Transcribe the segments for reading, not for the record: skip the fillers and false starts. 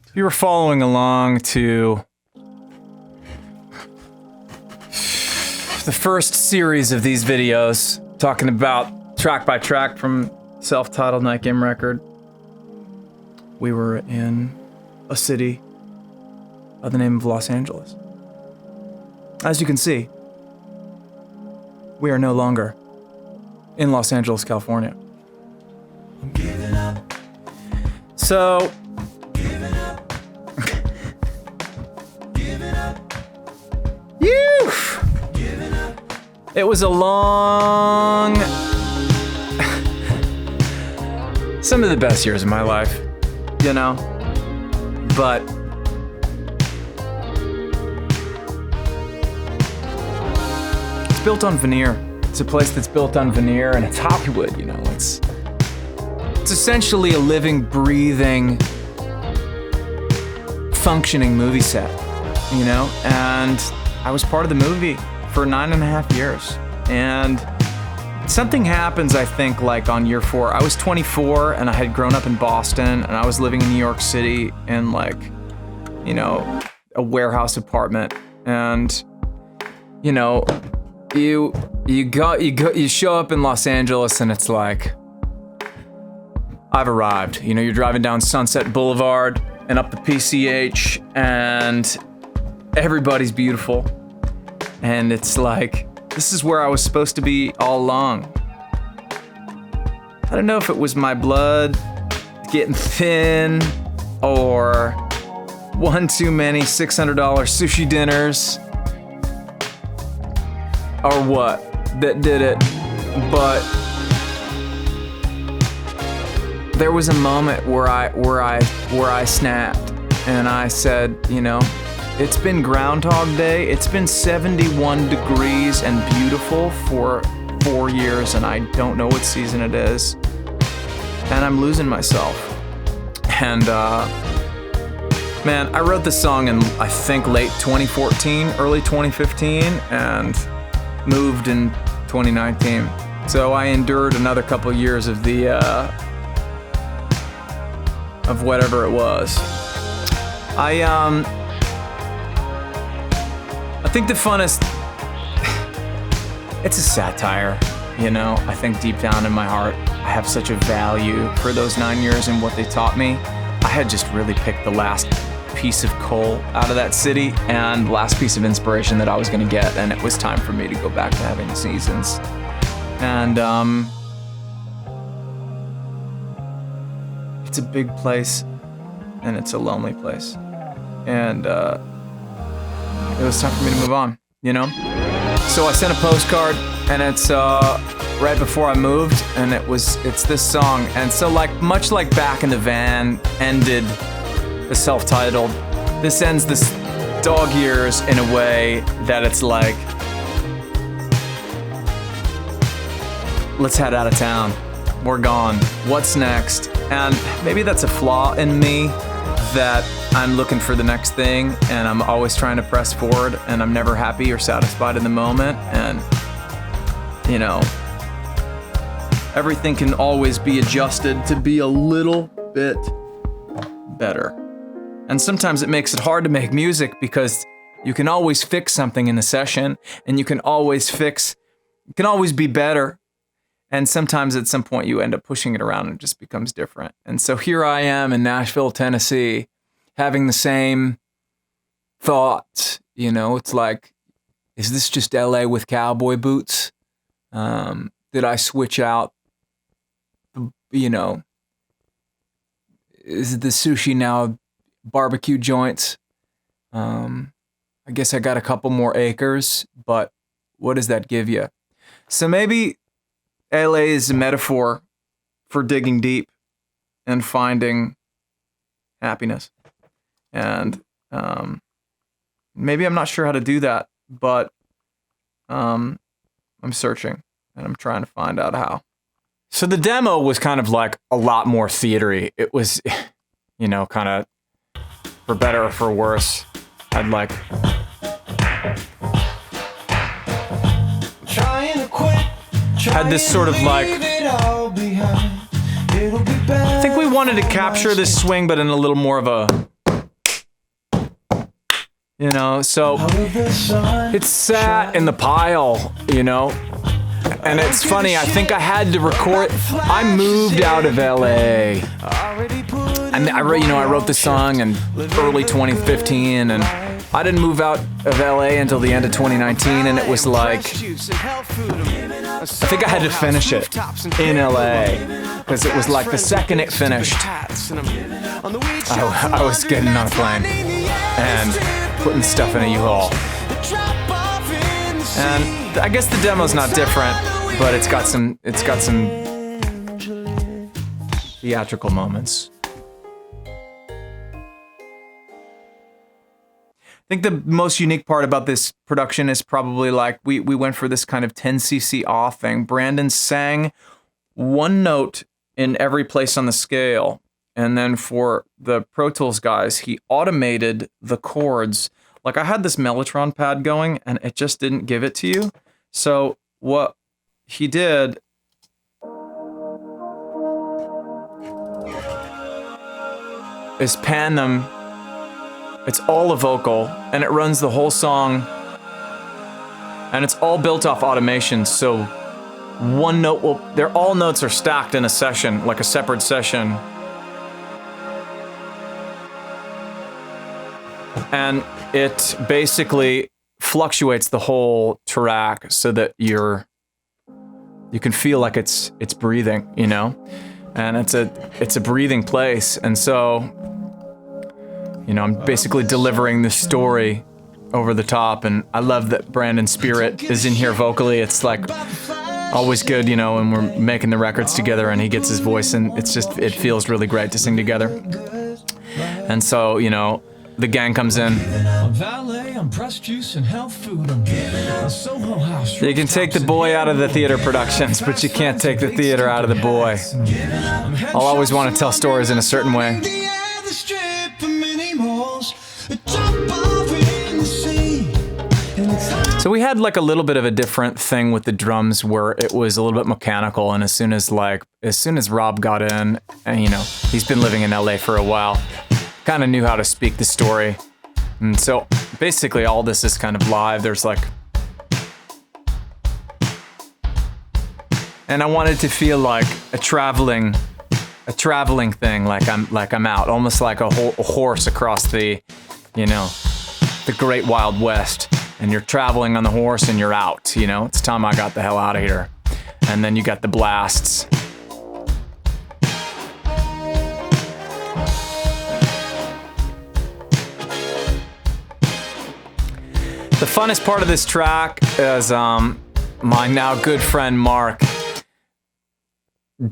If you were following along to the first series of these videos, talking about track by track from self-titled Night Game record, we were in a city by the name of Los Angeles. As you can see, we are no longer in Los Angeles, California. I'm giving up. So, Giving up. Giving up. Giving up. it was a long... some of the best years of my life, you know? But... it's built on Veneer. It's a place that's built on Veneer, and it's Hollywood, you know? It's essentially a living, breathing, functioning movie set, you know? And I was part of the movie for 9.5 years. And something happens, I think, like on year 4. I was 24 and I had grown up in Boston and I was living in New York City in, like, you know, a warehouse apartment. And, you know, you show up in Los Angeles and it's like, I've arrived. You know, you're driving down Sunset Boulevard and up the PCH and everybody's beautiful. And it's like, this is where I was supposed to be all along. I don't know if it was my blood getting thin or one too many $600 sushi dinners or what that did it, but there was a moment where I snapped and I said, you know, it's been Groundhog Day. It's been 71 degrees and beautiful for 4 years, and I don't know what season it is, and I'm losing myself. And man, I wrote this song in, I think, late 2014, early 2015, and moved in 2019. So I endured another couple years of the of whatever it was. I think the funnest, it's a satire, you know? I think deep down in my heart, I have such a value for those 9 years and what they taught me. I had just really picked the last piece of coal out of that city and the last piece of inspiration that I was gonna get, and it was time for me to go back to having seasons. And it's a big place and it's a lonely place. And it was time for me to move on, you know? So I sent a postcard and it's right before I moved, and it's this song. And so, like, much like Back in the Van ended the self-titled, this ends this dog years in a way that it's like, let's head out of town. We're gone. What's next? And maybe that's a flaw in me, that I'm looking for the next thing and I'm always trying to press forward and I'm never happy or satisfied in the moment. And, you know, everything can always be adjusted to be a little bit better. And sometimes it makes it hard to make music because you can always fix something in the session and you can always be better. And sometimes at some point you end up pushing it around and it just becomes different. And so here I am in Nashville, Tennessee, having the same thoughts. You know, it's like, is this just LA with cowboy boots? Did I switch out, you know, is the sushi now barbecue joints? I guess I got a couple more acres, but what does that give you? So maybe LA is a metaphor for digging deep and finding happiness. And maybe I'm not sure how to do that, but I'm searching and I'm trying to find out how. So the demo was kind of like a lot more theatery. It was, you know, kind of for better or for worse. I'd like... had this sort of like, I think we wanted to capture this swing, but in a little more of a You know, so it's sat in the pile, you know. And it's funny, I think I had to record. I moved out of LA. And I wrote the song in early 2015, and I didn't move out of LA until the end of 2019, and it was like, I think I had to finish it in LA, because it was like the second it finished, I was getting on a plane and putting stuff in a U-Haul. And I guess the demo's not different, but it's got some theatrical moments. I think the most unique part about this production is probably like we went for this kind of 10cc off thing. Brandon sang one note in every place on the scale. And then for the Pro Tools guys, he automated the chords. Like I had this Mellotron pad going and it just didn't give it to you. So what he did is pan them. It's all a vocal, and it runs the whole song, and it's all built off automation, so one note all notes are stacked in a session, like a separate session. And it basically fluctuates the whole track so that you can feel like it's breathing, you know? And it's a breathing place, and so you know, I'm basically delivering the story over the top, and I love that Brandon's spirit is in here vocally. It's like always good, you know, when we're making the records together and he gets his voice, and it feels really great to sing together. And so, you know, the gang comes in. You can take the boy out of the theater productions, but you can't take the theater out of the boy. I'll always want to tell stories in a certain way. So we had like a little bit of a different thing with the drums where it was a little bit mechanical, and as soon as Rob got in, and you know, he's been living in LA for a while, kind of knew how to speak the story. And so basically all this is kind of live. There's like, and I wanted to feel like a traveling thing, like I'm out, almost like a horse across the, you know, the great wild west, and you're traveling on the horse and you're out, you know, it's time I got the hell out of here. And then you got the blasts. The funnest part of this track is my now good friend Mark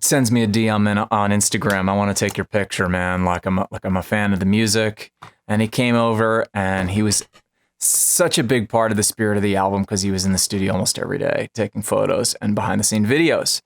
sends me a DM on Instagram. I want to take your picture, man. Like I'm a fan of the music. And he came over, and he was such a big part of the spirit of the album because he was in the studio almost every day taking photos and behind the scene videos.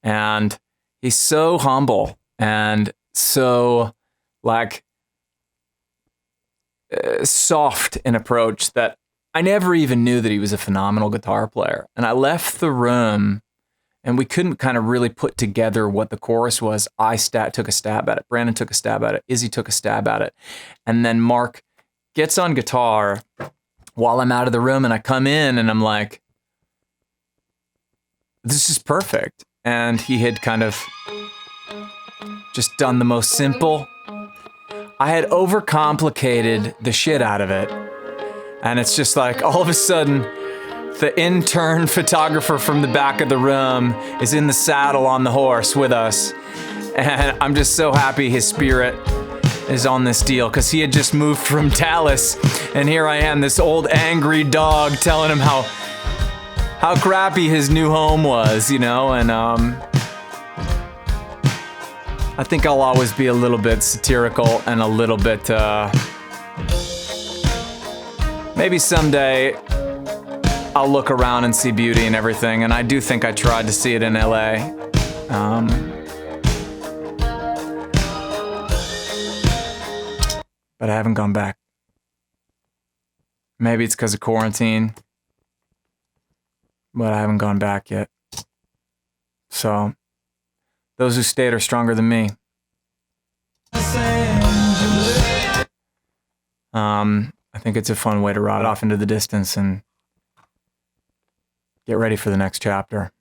And he's so humble and so like soft in approach that I never even knew that he was a phenomenal guitar player. And I left the room and we couldn't kind of really put together what the chorus was. I took a stab at it. Brandon took a stab at it. Izzy took a stab at it. And then Mark gets on guitar while I'm out of the room, and I come in and I'm like, this is perfect. And he had kind of just done the most simple. I had overcomplicated the shit out of it. And it's just like all of a sudden, the intern photographer from the back of the room is in the saddle on the horse with us. And I'm just so happy his spirit is on this deal, because he had just moved from Dallas, and here I am, this old angry dog, telling him how crappy his new home was, you know. And I think I'll always be a little bit satirical and a little bit maybe someday I'll look around and see beauty and everything, and I do think I tried to see it in LA. But I haven't gone back. Maybe it's because of quarantine, but I haven't gone back yet. So, those who stayed are stronger than me. I think it's a fun way to ride off into the distance and get ready for the next chapter.